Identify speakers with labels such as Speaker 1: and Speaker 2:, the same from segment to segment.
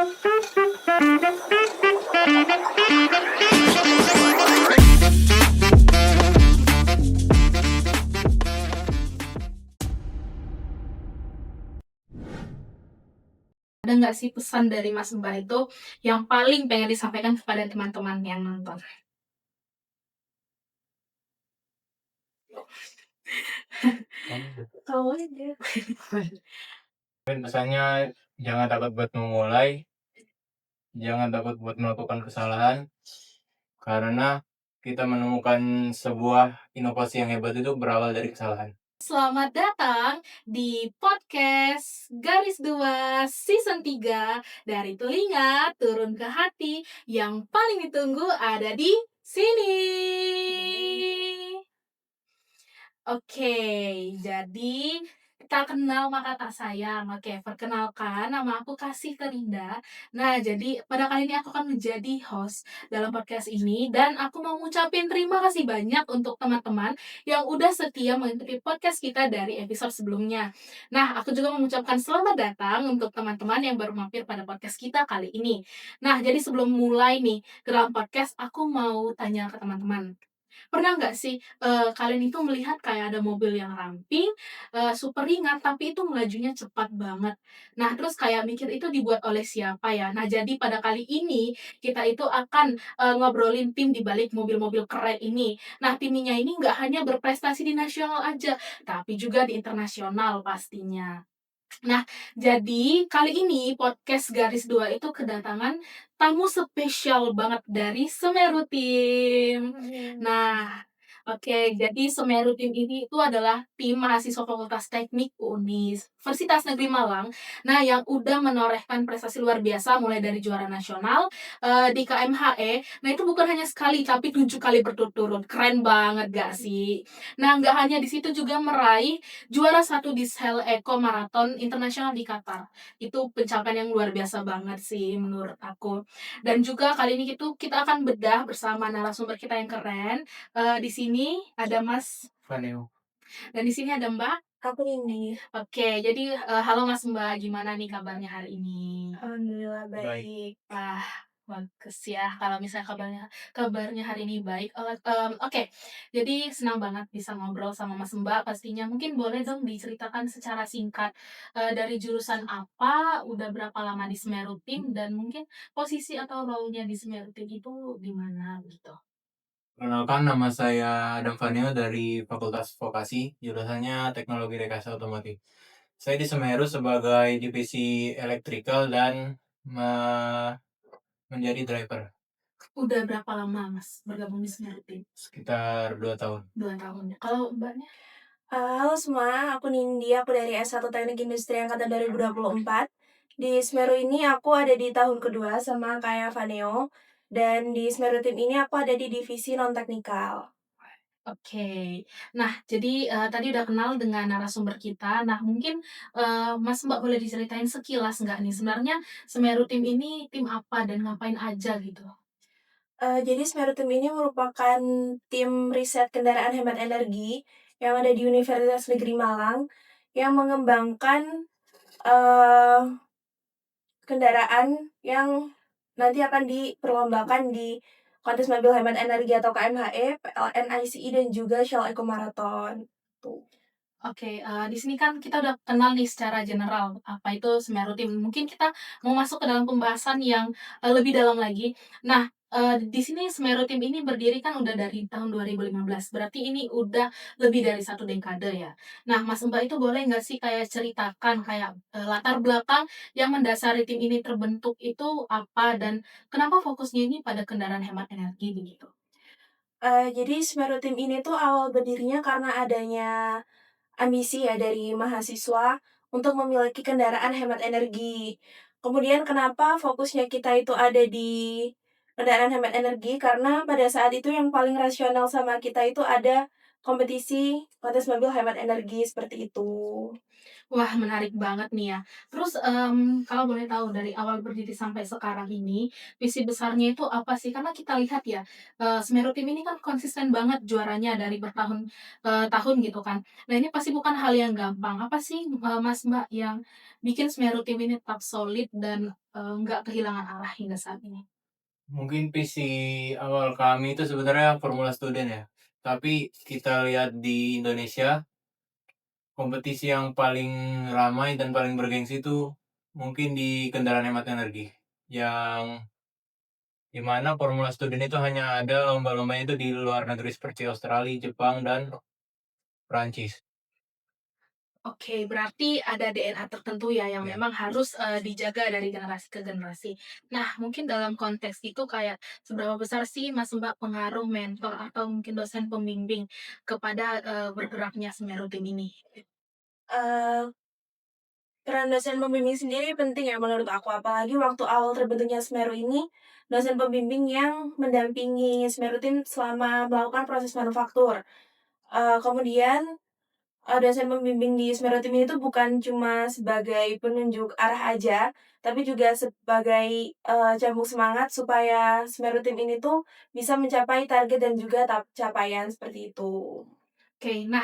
Speaker 1: Ada nggak sih pesan dari Mas Mbak itu yang paling pengen disampaikan kepada teman-teman yang nonton? Tahu aja.
Speaker 2: Pesannya jangan takut buat memulai, jangan takut buat melakukan kesalahan, karena kita menemukan sebuah inovasi yang hebat itu berawal dari kesalahan.
Speaker 1: Selamat datang di podcast Garis 2 Season 3 dari telinga turun ke hati yang paling ditunggu ada di sini. Oke, jadi tak kenal maka tak sayang. Oke, perkenalkan nama aku Kasih Terindah. Nah, jadi pada kali ini aku akan menjadi host dalam podcast ini dan aku mau ngucapin terima kasih banyak untuk teman-teman yang udah setia mengikuti podcast kita dari episode sebelumnya. Nah, aku juga mengucapkan selamat datang untuk teman-teman yang baru mampir pada podcast kita kali ini. Nah, jadi sebelum mulai nih ke dalam podcast, aku mau tanya ke teman-teman. Pernah nggak sih, kalian itu melihat kayak ada mobil yang ramping, super ringan, tapi itu melajunya cepat banget. Nah, terus kayak mikir itu dibuat oleh siapa ya? Nah, jadi pada kali ini kita itu akan, ngobrolin tim di balik mobil-mobil keren ini. Nah, timnya ini nggak hanya berprestasi di nasional aja, tapi juga di internasional pastinya. Nah, jadi kali ini podcast Garis 2 itu kedatangan tamu spesial banget dari Semeru Tim. Nah, oke, jadi Semeru Tim ini itu adalah tim mahasiswa Fakultas Teknik Universitas Negeri Malang. Nah, yang udah menorehkan prestasi luar biasa mulai dari juara nasional di KMHE. Nah, itu bukan hanya sekali tapi 7 kali berturut-turut. Keren banget gak sih? Nah, nggak hanya di situ juga meraih juara satu di Shell Eco Marathon Internasional di Qatar. Itu pencapaian yang luar biasa banget sih menurut aku. Dan juga kali ini kita akan bedah bersama narasumber kita yang keren. Di sini ada Mas
Speaker 2: Vaneo.
Speaker 1: dan di sini ada Mbak.
Speaker 3: Aku ini.
Speaker 1: Oke, jadi halo Mas Mbak, gimana nih kabarnya hari ini?
Speaker 3: Alhamdulillah
Speaker 2: Baik.
Speaker 3: baik.
Speaker 1: Wah, bagus ya kalau misalnya kabarnya hari ini baik. Oke, jadi senang banget bisa ngobrol sama Mas Mbak pastinya. Mungkin boleh dong diceritakan secara singkat dari jurusan apa, udah berapa lama di Semeru Tim, dan mungkin posisi atau role-nya di Semeru Tim itu di mana gitu.
Speaker 2: Perkenalkan, nama saya Adam Vaneo dari Fakultas Vokasi, jurusannya Teknologi Rekayasa Otomotif. Saya di Semeru sebagai divisi elektrikal dan menjadi driver
Speaker 1: Udah berapa lama Mas bergabung di Semeru Tim?
Speaker 2: sekitar 2 tahun.
Speaker 1: 2 tahun ya. Kalau Mbaknya?
Speaker 3: Halo semua, aku Nindi, aku dari S1 Teknik Industri Angkatan 2024. Di Semeru ini aku ada di tahun kedua sama kayak Vaneo. Dan di Semeru Tim ini aku ada di divisi non-teknikal.
Speaker 1: Oke. Nah, jadi, tadi udah kenal dengan narasumber kita. Nah, mungkin, Mas, Mbak boleh diceritain sekilas nggak nih, sebenarnya Semeru Tim ini tim apa dan ngapain aja gitu?
Speaker 3: Jadi Semeru Tim ini merupakan tim riset kendaraan hemat energi yang ada di Universitas Negeri Malang yang mengembangkan eh kendaraan yang nanti akan diperlombakan di kontes mobil hemat energi atau KMHE, PLN ICE dan juga Shell Eco Marathon. Tuh.
Speaker 1: Oke, di sini kan kita udah kenal nih secara general, apa itu Semeru Tim. Mungkin kita mau masuk ke dalam pembahasan yang, lebih dalam lagi. Nah, di sini Semeru Tim ini berdiri kan udah dari tahun 2015, berarti ini udah lebih dari 1 dekade ya. Nah, Mas, Mbak itu boleh nggak sih kayak ceritakan kayak, latar belakang yang mendasari tim ini terbentuk itu apa, dan kenapa fokusnya ini pada kendaraan hemat energi begitu?
Speaker 3: Jadi Semeru Tim ini tuh awal berdirinya karena adanya ambisi ya dari mahasiswa untuk memiliki kendaraan hemat energi. Kemudian kenapa fokusnya kita itu ada di kendaraan hemat energi, karena pada saat itu yang paling rasional sama kita itu ada kompetisi kontes mobil hemat energi, seperti itu.
Speaker 1: Wah, menarik banget nih ya. Terus, kalau boleh tahu dari awal berdiri sampai sekarang ini, visi besarnya itu apa sih? Karena kita lihat ya, Semeru Tim ini kan konsisten banget juaranya dari bertahun tahun gitu kan. Nah, ini pasti bukan hal yang gampang. Apa sih, Mas, Mbak, yang bikin Semeru Tim ini tetap solid dan, nggak kehilangan arah hingga saat ini?
Speaker 2: Mungkin visi awal kami itu sebenarnya Formula Student ya, tapi kita lihat di Indonesia, kompetisi yang paling ramai dan paling bergengsi itu mungkin di kendaraan hemat energi, yang di mana Formula Student itu hanya ada lomba-lombanya itu di luar negeri seperti Australia, Jepang, dan Prancis.
Speaker 1: Oke, berarti ada DNA tertentu ya yang
Speaker 2: Ya.
Speaker 1: memang harus, dijaga dari generasi ke generasi. Nah, mungkin dalam konteks itu kayak seberapa besar sih Mas, Mbak, pengaruh mentor atau mungkin dosen pembimbing kepada, bergeraknya Semeru Tim ini?
Speaker 3: Eee, Peran dosen pembimbing sendiri penting ya menurut aku, apalagi waktu awal terbentuknya Semeru ini, dosen pembimbing yang mendampingi Semeru Tim selama melakukan proses manufaktur. Kemudian, dosen pembimbing di Semeru Tim ini tuh bukan cuma sebagai penunjuk arah aja, tapi juga sebagai, cambuk semangat supaya Semeru Tim ini tuh bisa mencapai target dan juga capaian seperti itu.
Speaker 1: Oke, nah,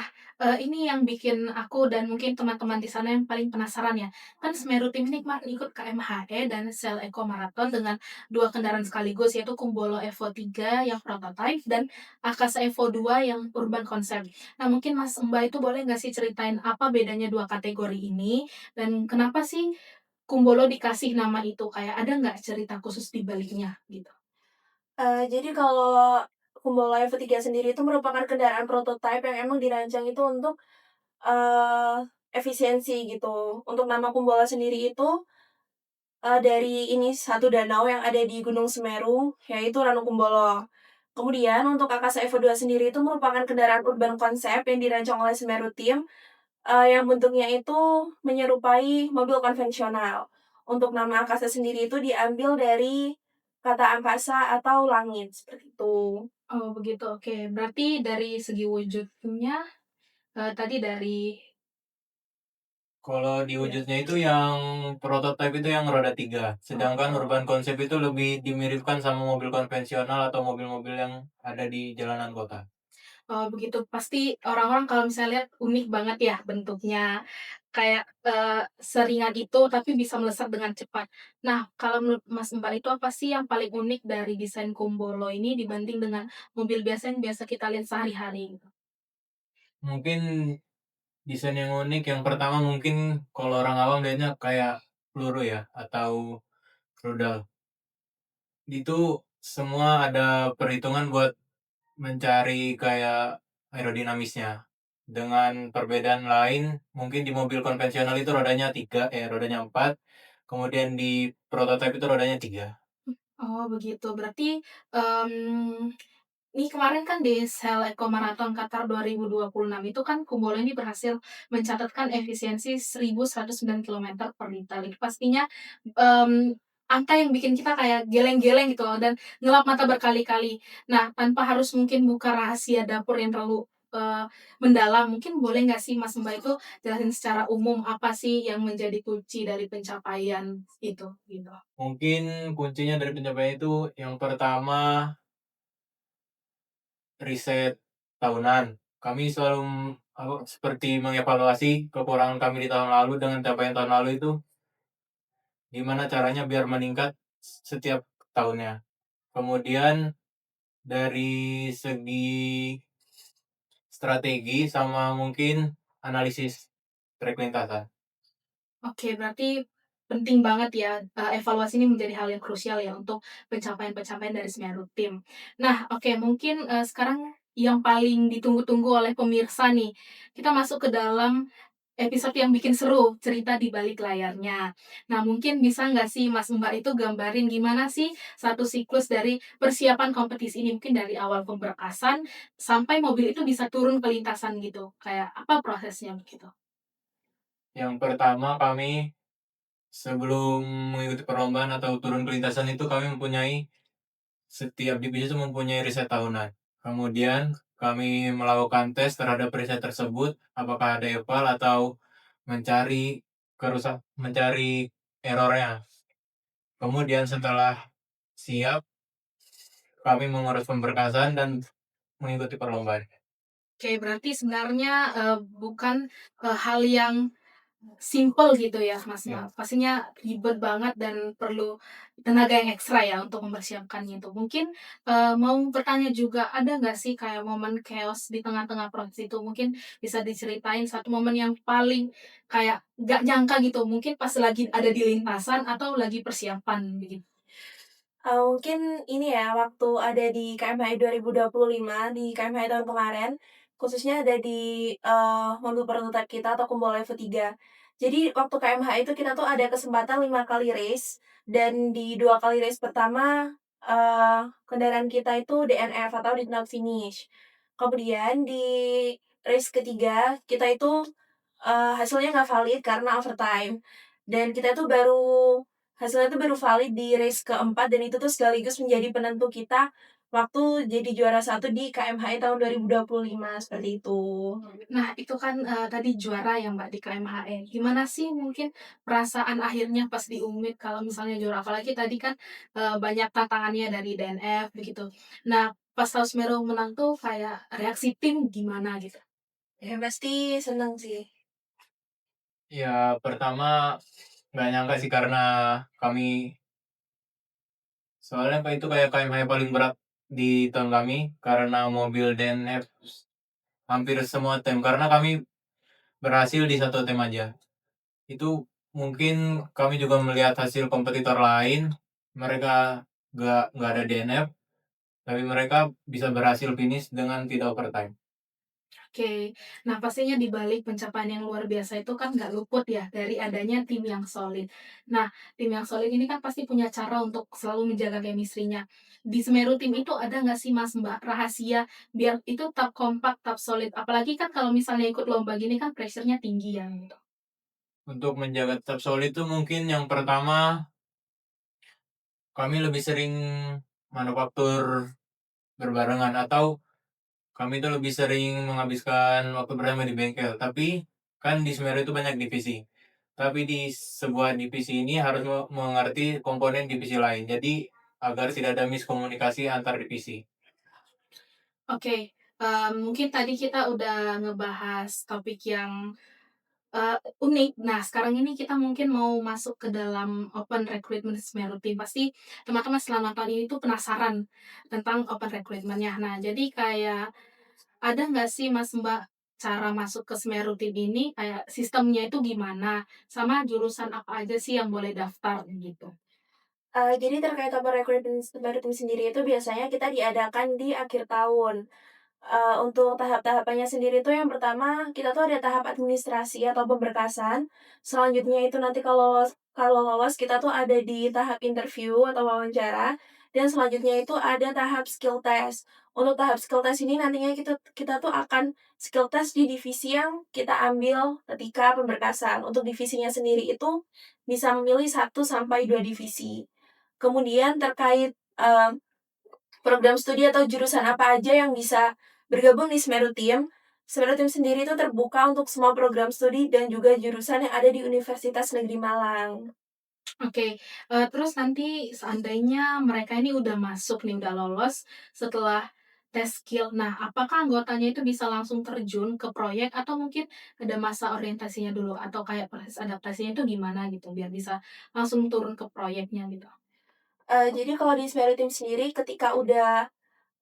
Speaker 1: ini yang bikin aku dan mungkin teman-teman di sana yang paling penasaran ya. Kan Semeru Tim ini kemarin ikut KMHE dan Sel Eco Marathon dengan 2 kendaraan sekaligus, yaitu Kumbolo Evo 3 yang prototype dan Akasa Evo 2 yang urban concept. Nah, mungkin Mas, Mbak itu boleh nggak sih ceritain apa bedanya 2 kategori ini, dan kenapa sih Kumbolo dikasih nama itu? Kayak ada nggak cerita khusus di baliknya gitu?
Speaker 3: Jadi kalau Kumbolo EV3 sendiri itu merupakan kendaraan prototipe yang emang dirancang itu untuk, efisiensi gitu. Untuk nama Kumbolo sendiri itu, dari ini satu danau yang ada di Gunung Semeru, yaitu Ranu Kumbolo. Kemudian untuk Akasa Evo 2 sendiri itu merupakan kendaraan urban konsep yang dirancang oleh Semeru Team, yang bentuknya itu menyerupai mobil konvensional. Untuk nama Akasa sendiri itu diambil dari kata angkasa atau langit, seperti itu.
Speaker 1: Oh begitu, oke. Berarti dari segi wujudnya, tadi dari
Speaker 2: Kalau di
Speaker 1: ya.
Speaker 2: wujudnya itu yang prototipe itu yang roda 3, sedangkan urban concept itu lebih dimiripkan sama mobil konvensional atau mobil-mobil yang ada di jalanan kota.
Speaker 1: Oh begitu, pasti orang-orang kalau misalnya lihat unik banget ya bentuknya, kayak, seringan itu tapi bisa melesat dengan cepat. Nah, kalau menurut Mas, Mbak itu apa sih yang paling unik dari desain Kumbolo ini dibanding dengan mobil biasa yang biasa kita lihat sehari-hari gitu?
Speaker 2: Mungkin desain yang unik yang pertama mungkin kalau orang awam lihatnya kayak peluru ya atau rudal. Itu semua ada perhitungan buat mencari kayak aerodinamisnya. Dengan perbedaan lain, mungkin di mobil konvensional itu rodanya 3, rodanya 4, kemudian di prototipe itu rodanya 3.
Speaker 1: Oh begitu, berarti, mmm, ini kemarin kan di Sel Eco Marathon Qatar 2026 itu kan Kumbolo ini berhasil mencatatkan efisiensi 1.109 kilometer per liter. Itu pastinya, mmm, angka yang bikin kita kayak geleng-geleng gitu loh dan ngelap mata berkali-kali. Nah, tanpa harus mungkin buka rahasia dapur yang terlalu, mendalam, mungkin boleh nggak sih Mas Mbak itu jelasin secara umum apa sih yang menjadi kunci dari pencapaian itu, gitu?
Speaker 2: Mungkin kuncinya dari pencapaian itu yang pertama riset tahunan. Kami selalu seperti mengevaluasi kekurangan kami di tahun lalu dengan capaian tahun lalu itu gimana caranya biar meningkat setiap tahunnya. Kemudian dari segi strategi sama mungkin analisis trek lintasan.
Speaker 1: Oke, berarti penting banget ya, evaluasi ini menjadi hal yang krusial ya untuk pencapaian-pencapaian dari Semeru Tim. Nah, oke mungkin, sekarang yang paling ditunggu-tunggu oleh pemirsa nih, kita masuk ke dalam episode yang bikin seru, cerita di balik layarnya. Nah, mungkin bisa nggak sih Mas, Mbak itu gambarin gimana sih satu siklus dari persiapan kompetisi ini? Mungkin dari awal pemberkasan sampai mobil itu bisa turun ke lintasan gitu, kayak apa prosesnya begitu?
Speaker 2: Yang pertama kami sebelum mengikuti perlombaan atau turun ke lintasan itu kami mempunyai setiap divisi itu mempunyai riset tahunan. Kemudian kami melakukan tes terhadap riset tersebut, apakah ada eval atau mencari errornya. Kemudian setelah siap, kami mengurus pemberkasan dan mengikuti perlombaan.
Speaker 1: Oke, berarti sebenarnya, bukan, hal yang Simple gitu ya, Mas,
Speaker 2: Ya.
Speaker 1: pastinya ribet banget dan perlu tenaga yang ekstra ya untuk mempersiapkannya itu. Mungkin, mau bertanya juga, ada nggak sih kayak momen chaos di tengah-tengah proses itu? Mungkin bisa diceritain satu momen yang paling kayak nggak nyangka gitu, mungkin pas lagi ada di lintasan atau lagi persiapan begitu?
Speaker 3: Mungkin ini ya, waktu ada di KMHI 2025, di KMHI tahun kemarin, khususnya ada di, mobil prototipe kita atau Kumbolo EV3. Jadi waktu KMHI itu kita tuh ada kesempatan 5 kali race, dan di 2 kali race pertama, kendaraan kita itu DNF atau did not finish. Kemudian di race ketiga kita itu hasilnya nggak valid karena overtime. Dan kita tuh hasilnya tuh baru valid di race keempat dan itu tuh sekaligus menjadi penentu kita waktu jadi juara satu di KMHI tahun 2025, seperti itu.
Speaker 1: Nah, itu kan, tadi juara ya, Mbak, di KMHE. Gimana sih mungkin perasaan akhirnya pas diumumin kalau misalnya juara? Apalagi tadi kan, banyak tantangannya dari DNF begitu. Nah, pas tahu Semeru menang tuh kayak reaksi tim gimana gitu?
Speaker 3: Ya pasti seneng sih.
Speaker 2: Ya pertama nggak nyangka sih karena kami soalnya itu kayak KMH paling berat di tahun kami karena mobil DNF hampir semua tim karena kami berhasil di satu tim aja. Itu mungkin kami juga melihat hasil kompetitor lain, mereka nggak ada DNF, tapi mereka bisa berhasil finish dengan tidak overtime.
Speaker 1: Oke. Nah, pastinya di balik pencapaian yang luar biasa itu kan nggak luput ya dari adanya tim yang solid. Nah, tim yang solid ini kan pasti punya cara untuk selalu menjaga chemistry-nya. Di Semeru tim itu ada nggak sih Mas, Mbak, rahasia biar itu tetap kompak, tetap solid? Apalagi kan kalau misalnya ikut lomba gini kan pressure-nya tinggi ya gitu.
Speaker 2: Untuk menjaga tetap solid itu mungkin yang pertama kami lebih sering manufaktur berbarengan atau kami itu lebih sering menghabiskan waktu bersama di bengkel. Tapi kan di Semeru itu banyak divisi. Tapi di sebuah divisi ini harus mengerti komponen divisi lain. Jadi agar tidak ada miskomunikasi antar divisi.
Speaker 1: Oke, mungkin tadi kita udah ngebahas topik yang unik. Nah, sekarang ini kita mungkin mau masuk ke dalam open recruitment Semeru Team. Pasti teman-teman setelah nonton ini tuh penasaran tentang open recruitment-nya. Nah, jadi kayak ada nggak sih Mas, Mbak, cara masuk ke Semeru Team ini kayak sistemnya itu gimana? Sama jurusan apa aja sih yang boleh daftar gitu?
Speaker 3: Jadi terkait open recruitment baru tim sendiri itu biasanya kita diadakan di akhir tahun. Untuk tahap-tahapannya sendiri tuh yang pertama, kita tuh ada tahap administrasi atau pemberkasan. Selanjutnya itu nanti kalau lolos kita tuh ada di tahap interview atau wawancara, dan selanjutnya itu ada tahap skill test. Untuk tahap skill test ini nantinya kita kita tuh akan skill test di divisi yang kita ambil ketika pemberkasan. Untuk divisinya sendiri itu bisa memilih 1 sampai 2 divisi. Kemudian terkait, program studi atau jurusan apa aja yang bisa bergabung di Semeru Team. Semeru Team sendiri itu terbuka untuk semua program studi dan juga jurusan yang ada di Universitas Negeri Malang.
Speaker 1: Oke, terus nanti seandainya mereka ini udah masuk nih, udah lolos setelah tes skill. Nah, apakah anggotanya itu bisa langsung terjun ke proyek atau mungkin ada masa orientasinya dulu? Atau kayak proses adaptasinya itu gimana gitu, biar bisa langsung turun ke proyeknya gitu?
Speaker 3: Jadi kalau di Semeru Team sendiri ketika udah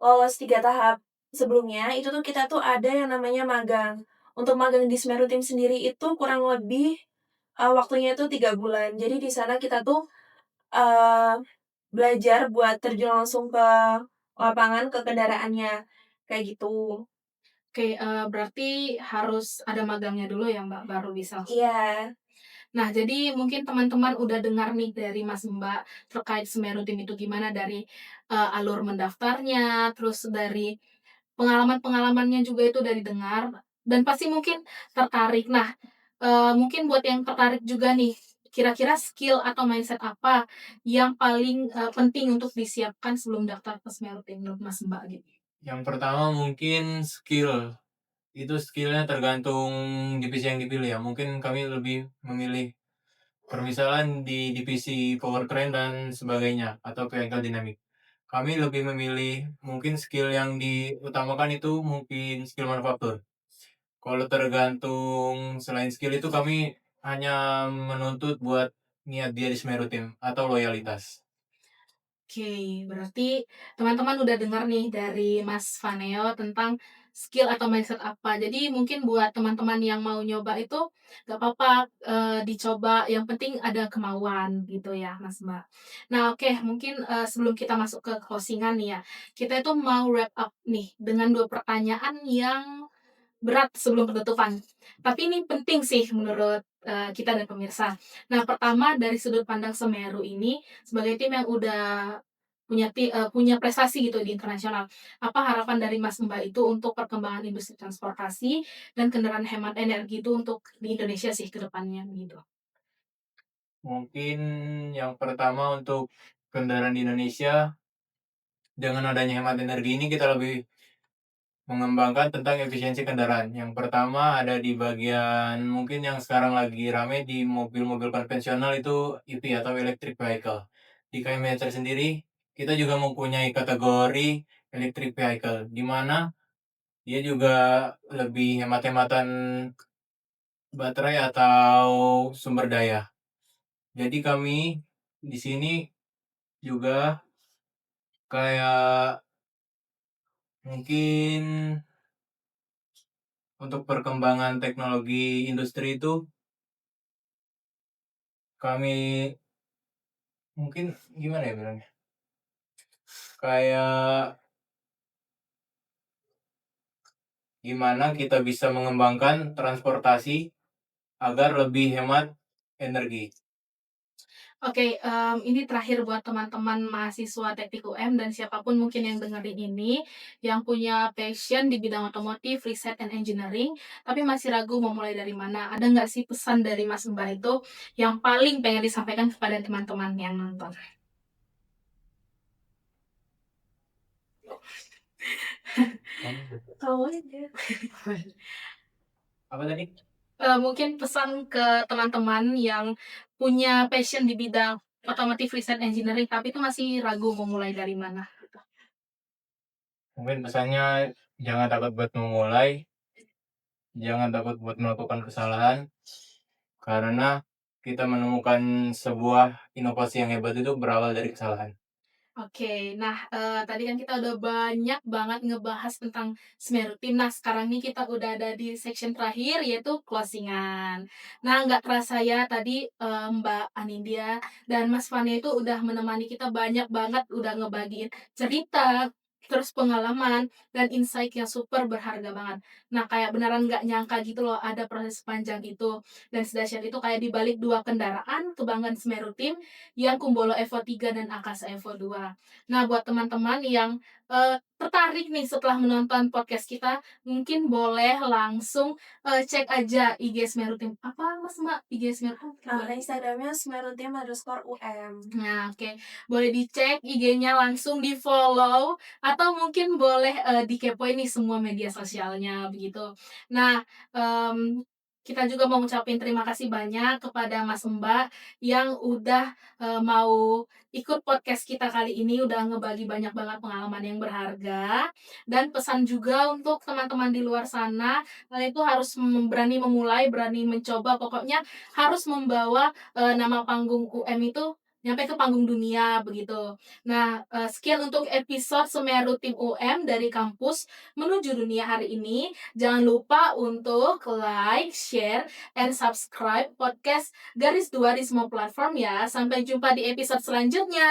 Speaker 3: lolos 3 tahap sebelumnya, itu tuh kita tuh ada yang namanya magang. Untuk magang di Semeru Team sendiri itu kurang lebih, waktunya itu 3 bulan. Jadi di sana kita tuh, eee, belajar buat terjun langsung ke lapangan, ke kendaraannya, kayak gitu.
Speaker 1: Oke, berarti harus ada magangnya dulu ya, Mbak, baru bisa langsung.
Speaker 3: Iya.
Speaker 1: Nah, jadi mungkin teman-teman udah dengar nih dari Mas, Mbak, terkait Semeru Team itu gimana dari, alur mendaftarnya, terus dari pengalaman-pengalamannya juga itu udah didengar, dan pasti mungkin tertarik. Nah, mungkin buat yang tertarik juga nih, kira-kira skill atau mindset apa yang paling, penting untuk disiapkan sebelum daftar ke Semeru Team menurut Mas, Mbak, gitu?
Speaker 2: Yang pertama mungkin skill. Itu skillnya tergantung divisi yang dipilih ya. Mungkin kami lebih memilih permisalan di divisi powertrain dan sebagainya atau vehicle dynamic. Kami lebih memilih mungkin skill yang diutamakan itu mungkin skill manufaktur. Kalau tergantung selain skill itu kami hanya menuntut buat niat dia di Semeru Tim atau loyalitas.
Speaker 1: Oke, berarti teman-teman udah dengar nih dari Mas Vaneo tentang skill atau mindset apa. Jadi mungkin buat teman-teman yang mau nyoba itu nggak apa-apa, dicoba, yang penting ada kemauan gitu ya, Mas, Mbak. Nah, oke, mungkin, sebelum kita masuk ke closing-an nih ya, kita itu mau wrap up nih dengan 2 pertanyaan yang berat sebelum penutupan. Tapi ini penting sih menurut, kita dan pemirsa. Nah, pertama dari sudut pandang Semeru ini, sebagai tim yang udah punya prestasi gitu di internasional. Apa harapan dari Mas Mbak itu untuk perkembangan industri transportasi dan kendaraan hemat energi itu untuk di Indonesia sih ke depannya gitu?
Speaker 2: Mungkin yang pertama untuk kendaraan di Indonesia, dengan adanya hemat energi ini kita lebih mengembangkan tentang efisiensi kendaraan. Yang pertama ada di bagian mungkin yang sekarang lagi rame di mobil-mobil konvensional itu EV atau electric vehicle. Di KMHR sendiri, kita juga mempunyai kategori electric vehicle, di mana dia juga lebih hemat-hematan baterai atau sumber daya. Jadi kami di sini juga kayak mungkin untuk perkembangan teknologi industri itu kami mungkin gimana ya bilangnya? Kayak gimana kita bisa mengembangkan transportasi agar lebih hemat energi.
Speaker 1: Oke, ini terakhir buat teman-teman mahasiswa Teknik UM dan siapapun mungkin yang dengerin ini, yang punya passion di bidang otomotif, riset, and engineering, tapi masih ragu mau mulai dari mana. Ada nggak sih pesan dari Mas Mbak itu yang paling pengen disampaikan kepada teman-teman yang nonton?
Speaker 3: Kamu aja.
Speaker 2: Apa tadi?
Speaker 1: Mungkin pesan ke teman-teman yang punya passion di bidang otomotif, riset, engineering, tapi itu masih ragu mau mulai dari mana, gitu.
Speaker 2: Mungkin pesannya jangan takut buat memulai, jangan takut buat melakukan kesalahan, karena kita menemukan sebuah inovasi yang hebat itu berawal dari kesalahan.
Speaker 1: Oke, nah, tadi kan kita udah banyak banget ngebahas tentang Semeru Tim. Nah, sekarang nih kita udah ada di section terakhir, yaitu closing-an. Nah, nggak terasa ya tadi, Mbak Anindya dan Mas Fani itu udah menemani kita banyak banget, udah ngebagiin cerita, terus pengalaman, dan insight yang super berharga banget. Nah, kayak beneran nggak nyangka gitu loh ada proses sepanjang itu, dan sedahsyat itu kayak di balik 2 kendaraan kebanggaan Semeru Tim, yang Kumbolo Evo 3 dan Akasa Evo 2. Nah, buat teman-teman yang, tertarik nih setelah menonton podcast kita, mungkin boleh langsung, cek aja IG Semeru Tim. Apa Mas, Mbak, IG Semeru Tim?
Speaker 3: Instagramnya @smerutim_um.
Speaker 1: Nah, oke. Boleh dicek IG-nya, langsung di-follow, atau mungkin boleh, dikepoin nih semua media sosialnya, begitu. Nah, kita juga mau ngucapin terima kasih banyak kepada Mas Mbak yang udah, mau ikut podcast kita kali ini, udah ngebagi banyak banget pengalaman yang berharga. Dan pesan juga untuk teman-teman di luar sana, kalian itu harus berani memulai, berani mencoba, pokoknya harus membawa, nama panggung UM itu nyampe ke panggung dunia begitu. Nah, sekian untuk episode Semeru Tim UM dari kampus menuju dunia hari ini. Jangan lupa untuk like, share, and subscribe podcast Garis 2 di semua platform ya. Sampai jumpa di episode selanjutnya.